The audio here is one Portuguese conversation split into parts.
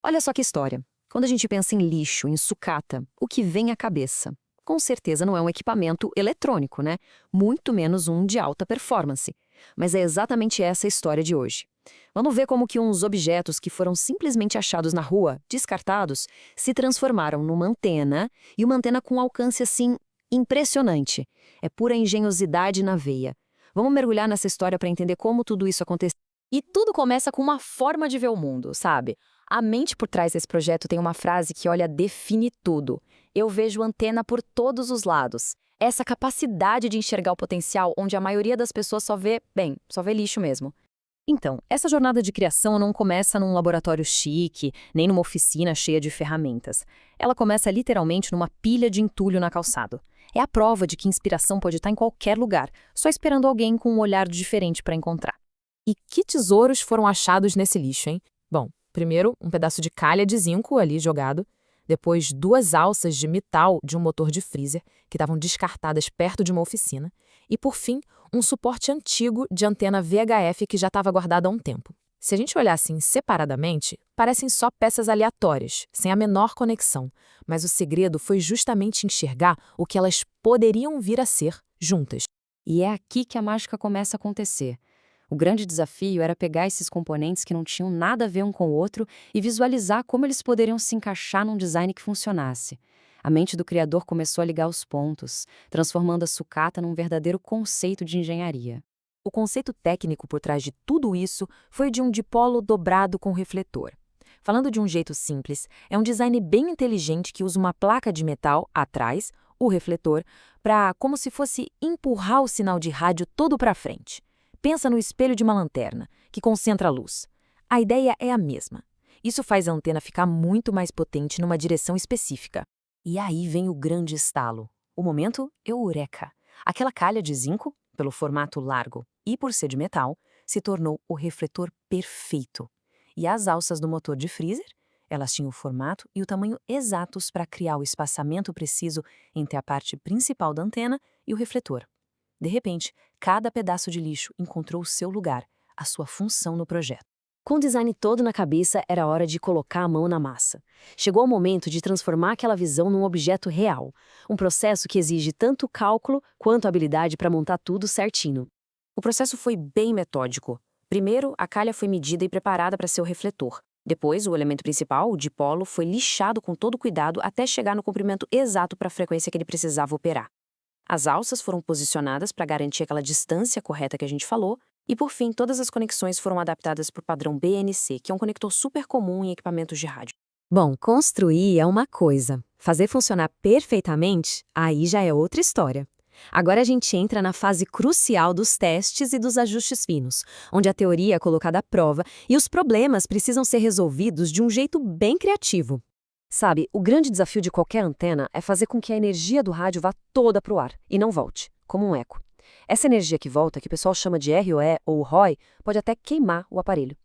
Olha só que história. Quando a gente pensa em lixo, em sucata, o que vem à cabeça? Com certeza não é um equipamento eletrônico, né? Muito menos um de alta performance. Mas é exatamente essa a história de hoje. Vamos ver como que uns objetos que foram simplesmente achados na rua, descartados, se transformaram numa antena, e uma antena com um alcance assim impressionante. É pura engenhosidade na veia. Vamos mergulhar nessa história para entender como tudo isso aconteceu. E tudo começa com uma forma de ver o mundo, sabe? A mente por trás desse projeto tem uma frase que, olha, define tudo. Eu vejo antena por todos os lados. Essa capacidade de enxergar o potencial onde a maioria das pessoas só vê, bem, só vê lixo mesmo. Então, essa jornada de criação não começa num laboratório chique, nem numa oficina cheia de ferramentas. Ela começa literalmente numa pilha de entulho na calçada. É a prova de que inspiração pode estar em qualquer lugar, só esperando alguém com um olhar diferente para encontrar. E que tesouros foram achados nesse lixo, hein? Bom, primeiro, um pedaço de calha de zinco ali jogado. Depois, 2 alças de metal de um motor de freezer, que estavam descartadas perto de uma oficina. E, por fim, um suporte antigo de antena VHF que já estava guardado há um tempo. Se a gente olhar assim separadamente, parecem só peças aleatórias, sem a menor conexão. Mas o segredo foi justamente enxergar o que elas poderiam vir a ser juntas. E é aqui que a mágica começa a acontecer. O grande desafio era pegar esses componentes que não tinham nada a ver um com o outro e visualizar como eles poderiam se encaixar num design que funcionasse. A mente do criador começou a ligar os pontos, transformando a sucata num verdadeiro conceito de engenharia. O conceito técnico por trás de tudo isso foi o de um dipolo dobrado com refletor. Falando de um jeito simples, é um design bem inteligente que usa uma placa de metal atrás, o refletor, para como se fosse empurrar o sinal de rádio todo para frente. Pensa no espelho de uma lanterna, que concentra a luz. A ideia é a mesma. Isso faz a antena ficar muito mais potente numa direção específica. E aí vem o grande estalo. O momento eureka. Aquela calha de zinco, pelo formato largo e por ser de metal, se tornou o refletor perfeito. E as alças do motor de freezer, elas tinham o formato e o tamanho exatos para criar o espaçamento preciso entre a parte principal da antena e o refletor. De repente, cada pedaço de lixo encontrou o seu lugar, a sua função no projeto. Com o design todo na cabeça, era hora de colocar a mão na massa. Chegou o momento de transformar aquela visão num objeto real, um processo que exige tanto cálculo quanto habilidade para montar tudo certinho. O processo foi bem metódico. Primeiro, a calha foi medida e preparada para ser o refletor. Depois, o elemento principal, o dipolo, foi lixado com todo cuidado até chegar no comprimento exato para a frequência que ele precisava operar. As alças foram posicionadas para garantir aquela distância correta que a gente falou, e por fim, todas as conexões foram adaptadas para o padrão BNC, que é um conector super comum em equipamentos de rádio. Bom, construir é uma coisa. Fazer funcionar perfeitamente, aí já é outra história. Agora a gente entra na fase crucial dos testes e dos ajustes finos, onde a teoria é colocada à prova e os problemas precisam ser resolvidos de um jeito bem criativo. Sabe, o grande desafio de qualquer antena é fazer com que a energia do rádio vá toda para o ar e não volte, como um eco. Essa energia que volta, que o pessoal chama de ROE ou ROI, pode até queimar o aparelho.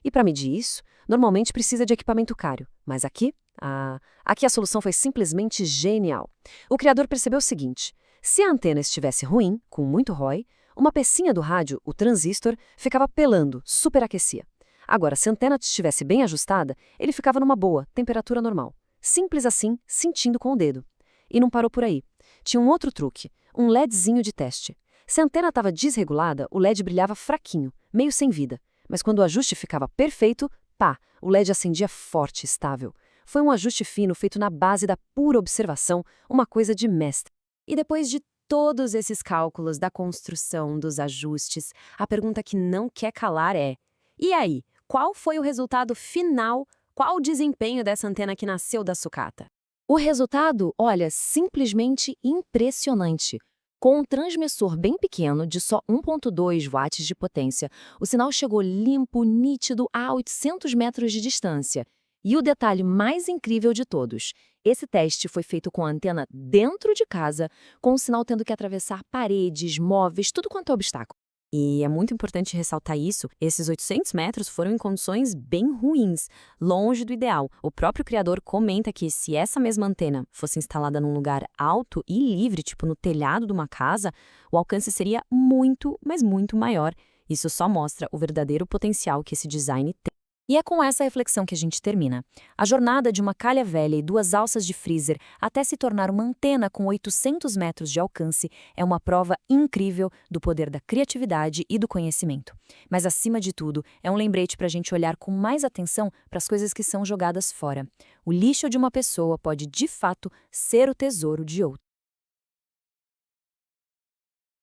E para medir isso, normalmente precisa de equipamento caro. Mas aqui a solução foi simplesmente genial. O criador percebeu o seguinte: se a antena estivesse ruim, com muito ROI, uma pecinha do rádio, o transistor, ficava pelando, superaquecia. Agora, se a antena estivesse bem ajustada, ele ficava numa boa, temperatura normal. Simples assim, sentindo com o dedo. E não parou por aí. Tinha um outro truque, um LEDzinho de teste. Se a antena estava desregulada, o LED brilhava fraquinho, meio sem vida. Mas quando o ajuste ficava perfeito, pá, o LED acendia forte e estável. Foi um ajuste fino feito na base da pura observação, uma coisa de mestre. E depois de todos esses cálculos da construção, dos ajustes, a pergunta que não quer calar é: e aí? Qual foi o resultado final? Qual o desempenho dessa antena que nasceu da sucata? O resultado, olha, simplesmente impressionante. Com um transmissor bem pequeno, de só 1,2 watts de potência, o sinal chegou limpo, nítido, a 800 metros de distância. E o detalhe mais incrível de todos, esse teste foi feito com a antena dentro de casa, com o sinal tendo que atravessar paredes, móveis, tudo quanto é obstáculo. E é muito importante ressaltar isso, esses 800 metros foram em condições bem ruins, longe do ideal. O próprio criador comenta que se essa mesma antena fosse instalada num lugar alto e livre, tipo no telhado de uma casa, o alcance seria muito, mas muito maior. Isso só mostra o verdadeiro potencial que esse design tem. E é com essa reflexão que a gente termina. A jornada de uma calha velha e 2 alças de freezer até se tornar uma antena com 800 metros de alcance é uma prova incrível do poder da criatividade e do conhecimento. Mas, acima de tudo, é um lembrete para a gente olhar com mais atenção para as coisas que são jogadas fora. O lixo de uma pessoa pode, de fato, ser o tesouro de outra.